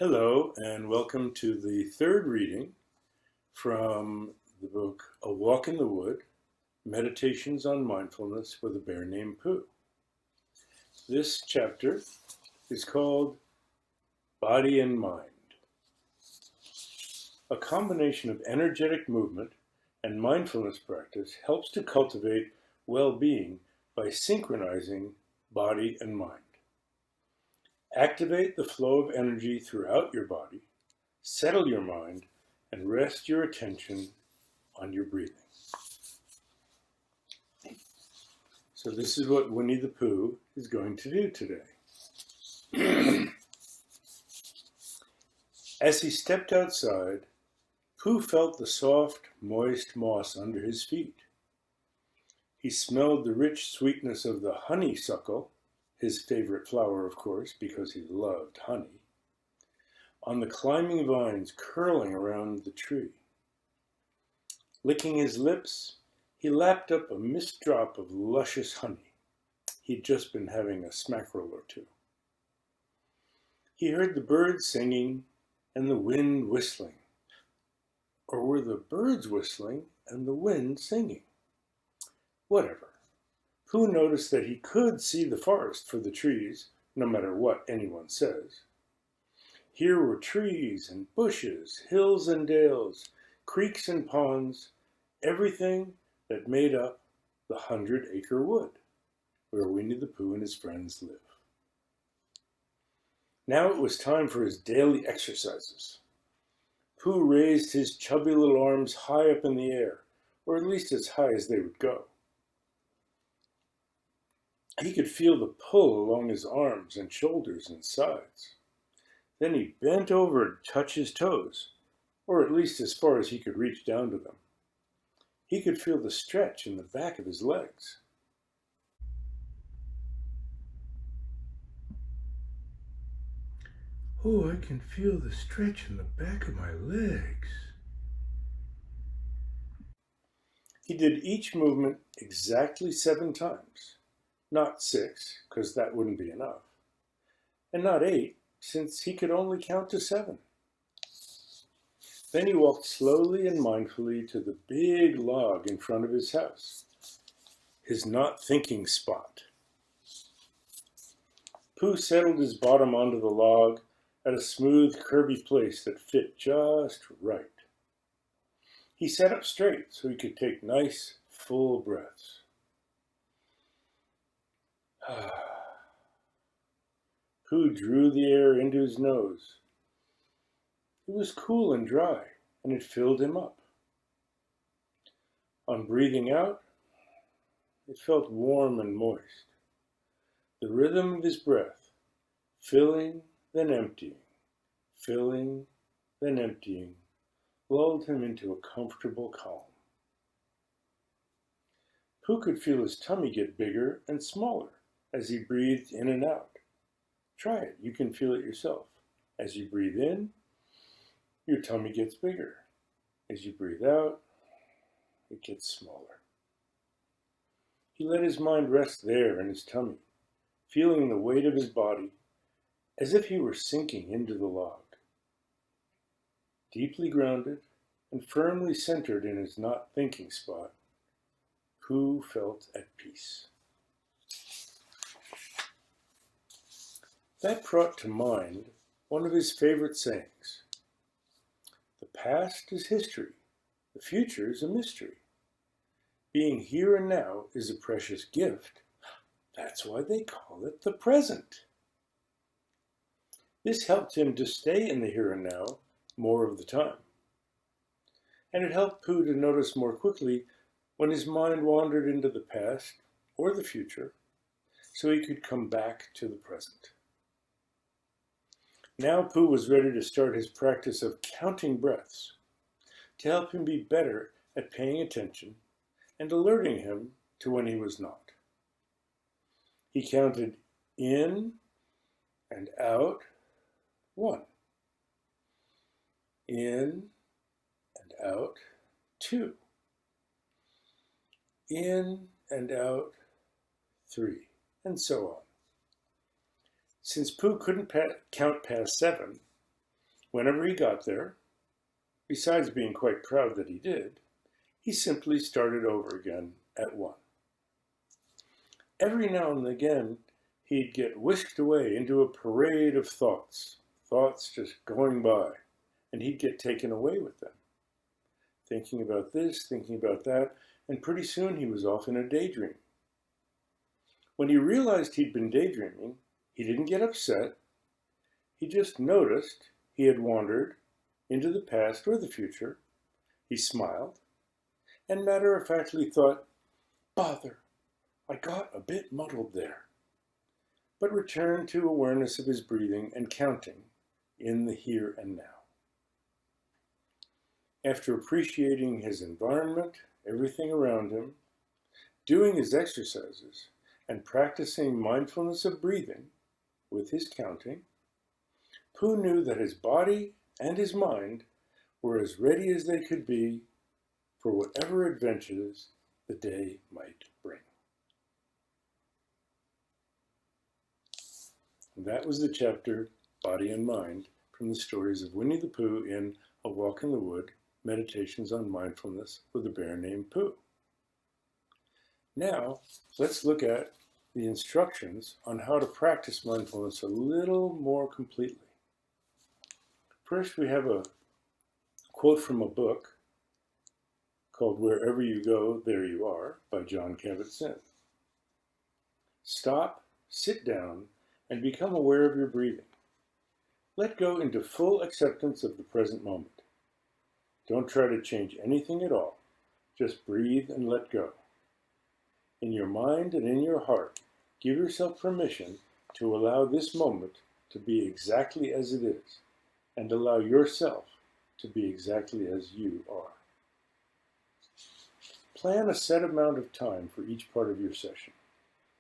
Hello, and welcome to the third reading from the book A Walk in the Wood, Meditations on Mindfulness with a Bear Named Pooh. This chapter is called Body and Mind. A combination of energetic movement and mindfulness practice helps to cultivate well-being by synchronizing body and mind. Activate the flow of energy throughout your body, settle your mind, and rest your attention on your breathing. So this is what Winnie the Pooh is going to do today. As he stepped outside, Pooh felt the soft, moist moss under his feet. He smelled the rich sweetness of the honeysuckle, his favorite flower, of course, because he loved honey, on the climbing vines curling around the tree. Licking his lips, he lapped up a mist drop of luscious honey. He'd just been having a smackerel or two. He heard the birds singing and the wind whistling. Or were the birds whistling and the wind singing? Whatever. Pooh noticed that he could see the forest for the trees, no matter what anyone says. Here were trees and bushes, hills and dales, creeks and ponds, everything that made up the 100-acre wood, where Winnie the Pooh and his friends live. Now it was time for his daily exercises. Pooh raised his chubby little arms high up in the air, or at least as high as they would go. He could feel the pull along his arms and shoulders and sides. Then he bent over to touch his toes, or at least as far as he could reach down to them. He could feel the stretch in the back of his legs. Oh, I can feel the stretch in the back of my legs. He did each movement exactly 7 times. Not 6, because that wouldn't be enough. And not 8, since he could only count to 7. Then he walked slowly and mindfully to the big log in front of his house, his not thinking spot. Pooh settled his bottom onto the log at a smooth, curvy place that fit just right. He sat up straight so he could take nice, full breaths. Pooh drew the air into his nose. It was cool and dry, and it filled him up. On breathing out, it felt warm and moist. The rhythm of his breath, filling, then emptying, filling, then emptying, lulled him into a comfortable calm. Pooh could feel his tummy get bigger and smaller as he breathed in and out. Try it, you can feel it yourself. As you breathe in, your tummy gets bigger. As you breathe out, it gets smaller. He let his mind rest there in his tummy, feeling the weight of his body as if he were sinking into the log. Deeply grounded and firmly centered in his not thinking spot, Pooh felt at peace. That brought to mind one of his favorite sayings. The past is history. The future is a mystery. Being here and now is a precious gift. That's why they call it the present. This helped him to stay in the here and now more of the time. And it helped Pooh to notice more quickly when his mind wandered into the past or the future, so he could come back to the present. Now Pooh was ready to start his practice of counting breaths to help him be better at paying attention and alerting him to when he was not. He counted in and out 1, in and out 2, in and out 3, and so on. Since Pooh couldn't count past 7, Whenever he got there, besides being quite proud that he did, he simply started over again at 1. Every now and again, he'd get whisked away into a parade of thoughts just going by, and he'd get taken away with them, thinking about this, thinking about that, and pretty soon he was off in a daydream. When he realized he'd been daydreaming, he didn't get upset. He just noticed he had wandered into the past or the future. He smiled and matter-of-factly thought, "Bother, I got a bit muddled there," but returned to awareness of his breathing and counting in the here and now. After appreciating his environment, everything around him, doing his exercises, and practicing mindfulness of breathing with his counting, Pooh knew that his body and his mind were as ready as they could be for whatever adventures the day might bring. And that was the chapter, Body and Mind, from the stories of Winnie the Pooh in A Walk in the Wood, Meditations on Mindfulness with a Bear Named Pooh. Now, let's look at the instructions on how to practice mindfulness a little more completely. First, we have a quote from a book called Wherever You Go, There You Are by John Kabat-Zinn. Stop, sit down, and become aware of your breathing. Let go into full acceptance of the present moment. Don't try to change anything at all. Just breathe and let go. In your mind and in your heart, give yourself permission to allow this moment to be exactly as it is, and allow yourself to be exactly as you are. Plan a set amount of time for each part of your session.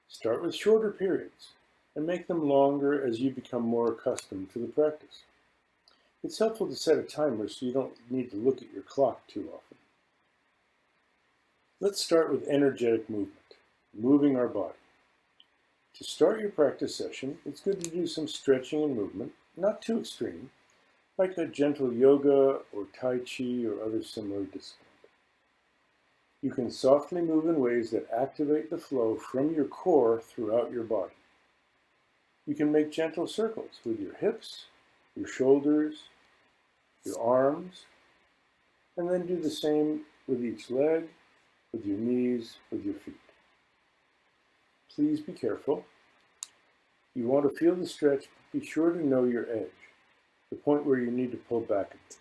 Start with shorter periods and make them longer as you become more accustomed to the practice. It's helpful to set a timer so you don't need to look at your clock too often. Let's start with energetic movement, moving our body. To start your practice session, it's good to do some stretching and movement, not too extreme, like a gentle yoga or Tai Chi or other similar discipline. You can softly move in ways that activate the flow from your core throughout your body. You can make gentle circles with your hips, your shoulders, your arms, and then do the same with each leg, with your knees, with your feet. Please be careful. You want to feel the stretch, but be sure to know your edge, the point where you need to pull back a bit.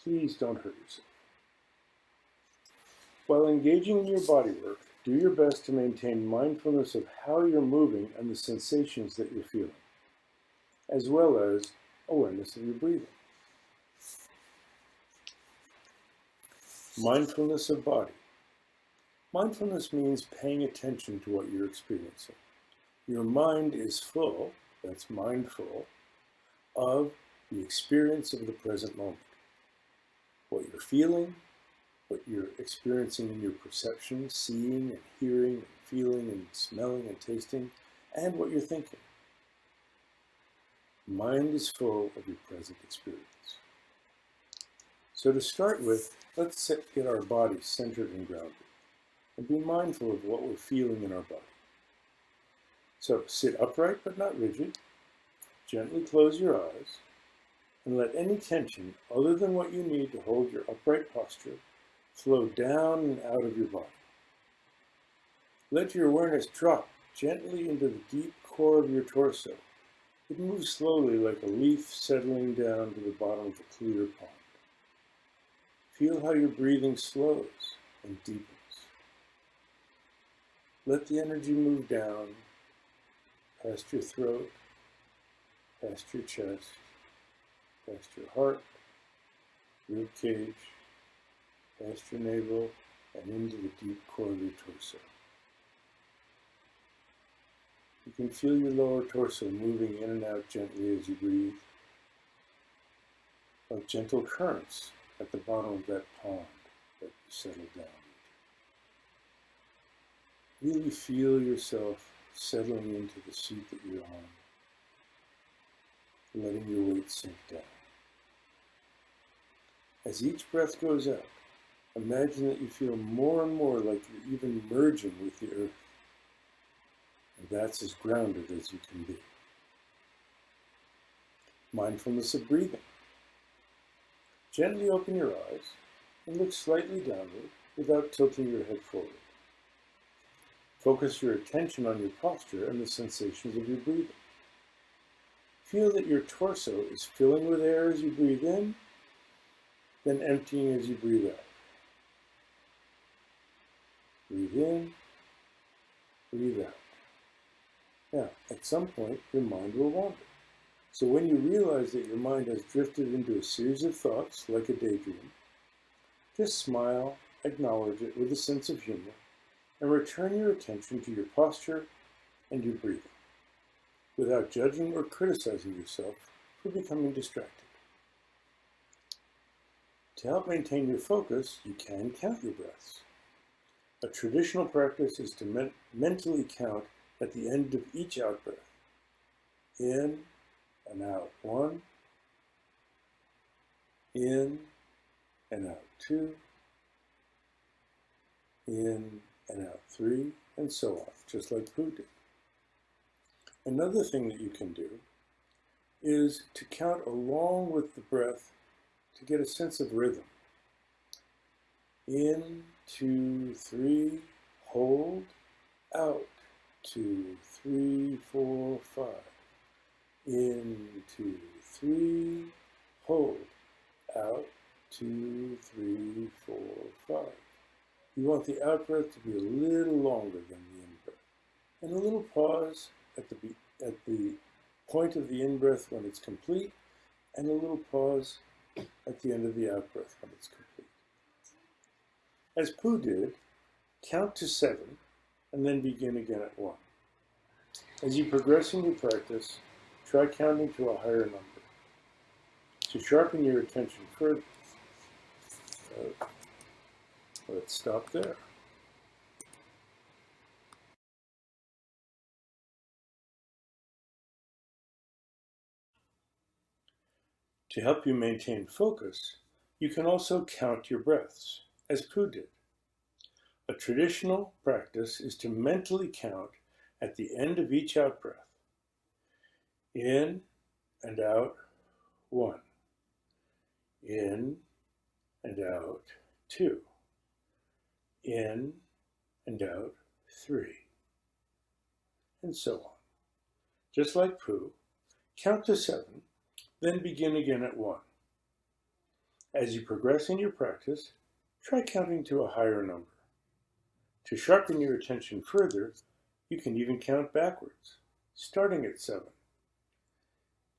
Please don't hurt yourself. While engaging in your body work, do your best to maintain mindfulness of how you're moving and the sensations that you're feeling, as well as awareness of your breathing. Mindfulness of body. Mindfulness means paying attention to what you're experiencing. Your mind is full, that's mindful, of the experience of the present moment. What you're feeling, what you're experiencing in your perception, seeing and hearing and feeling and smelling and tasting, and what you're thinking. Mind is full of your present experience. So to start with, let's get our body centered and grounded, and be mindful of what we're feeling in our body. So sit upright but not rigid, gently close your eyes, and let any tension other than what you need to hold your upright posture flow down and out of your body. Let your awareness drop gently into the deep core of your torso. It moves slowly like a leaf settling down to the bottom of a clear pond. Feel how your breathing slows and deepens. Let the energy move down, past your throat, past your chest, past your heart, rib cage, past your navel, and into the deep core of your torso. You can feel your lower torso moving in and out gently as you breathe, like gentle currents at the bottom of that pond that you settle down into. Really feel yourself settling into the seat that you're on, letting your weight sink down. As each breath goes out, imagine that you feel more and more like you're even merging with the earth. And that's as grounded as you can be. Mindfulness of breathing. Gently open your eyes and look slightly downward without tilting your head forward. Focus your attention on your posture and the sensations of your breathing. Feel that your torso is filling with air as you breathe in, then emptying as you breathe out. Breathe in, breathe out. Now, at some point, your mind will wander. So when you realize that your mind has drifted into a series of thoughts, like a daydream, just smile, acknowledge it with a sense of humor, and return your attention to your posture and your breathing, without judging or criticizing yourself for becoming distracted. To help maintain your focus, you can count your breaths. A traditional practice is to mentally count at the end of each out-breath. In and out 1, in and out 2, in and out 3, and so on, just like Pooh did. Another thing that you can do is to count along with the breath to get a sense of rhythm. In, 2, 3, hold, out, 2, 3, 4, 5. In, 2, 3, hold, out, 2, 3, 4, 5. You want the out-breath to be a little longer than the in-breath. And a little pause at the point of the in-breath when it's complete, and a little pause at the end of the out-breath when it's complete. As Pooh did, count to 7 and then begin again at 1. As you progress in your practice, try counting to a higher number. To sharpen your attention further, let's stop there. To help you maintain focus, you can also count your breaths, as Pooh did. A traditional practice is to mentally count at the end of each out-breath. In and out 1. In and out 2. In and out 3. And so on. Just like Pooh, count to 7, then begin again at 1. As you progress in your practice, try counting to a higher number. To sharpen your attention further, you can even count backwards, starting at 7.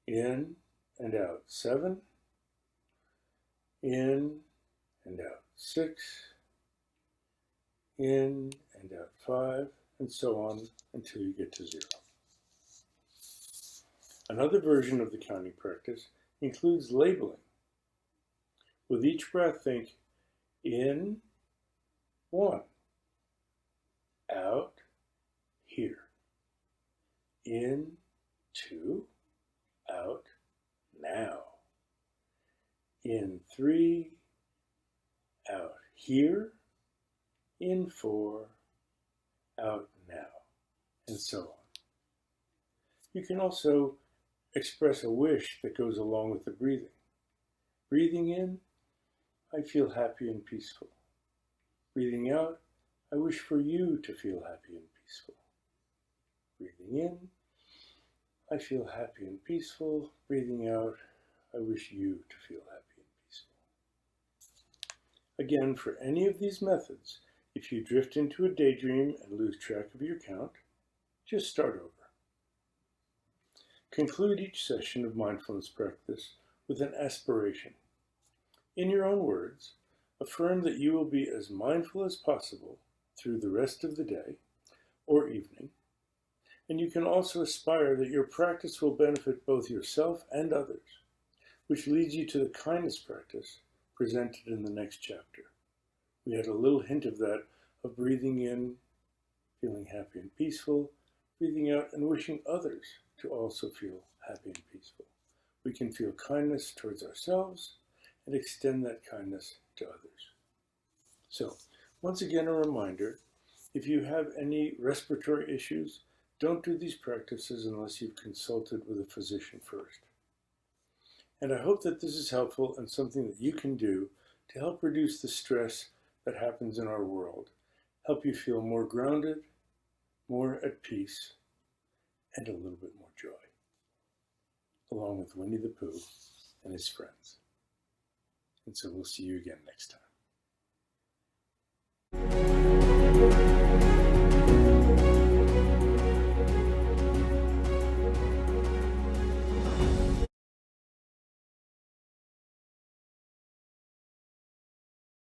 In and out 7. In and out 6. In and out 5, and so on until you get to 0. Another version of the counting practice includes labeling. With each breath, think in 1, out here, in 2, out now, in 3, out here, in 4, out now, and so on. You can also express a wish that goes along with the breathing. Breathing in, I feel happy and peaceful. Breathing out, I wish for you to feel happy and peaceful. Breathing in, I feel happy and peaceful. Breathing out, I wish you to feel happy and peaceful. Again, for any of these methods, if you drift into a daydream and lose track of your count, just start over. Conclude each session of mindfulness practice with an aspiration. In your own words, affirm that you will be as mindful as possible through the rest of the day or evening, and you can also aspire that your practice will benefit both yourself and others, which leads you to the kindness practice presented in the next chapter. We had a little hint of that, of breathing in, feeling happy and peaceful, breathing out and wishing others to also feel happy and peaceful. We can feel kindness towards ourselves and extend that kindness to others. So, once again, a reminder, if you have any respiratory issues, don't do these practices unless you've consulted with a physician first. And I hope that this is helpful and something that you can do to help reduce the stress that happens in our world, help you feel more grounded, more at peace, and a little bit more joy, along with Winnie the Pooh and his friends. And so we'll see you again next time.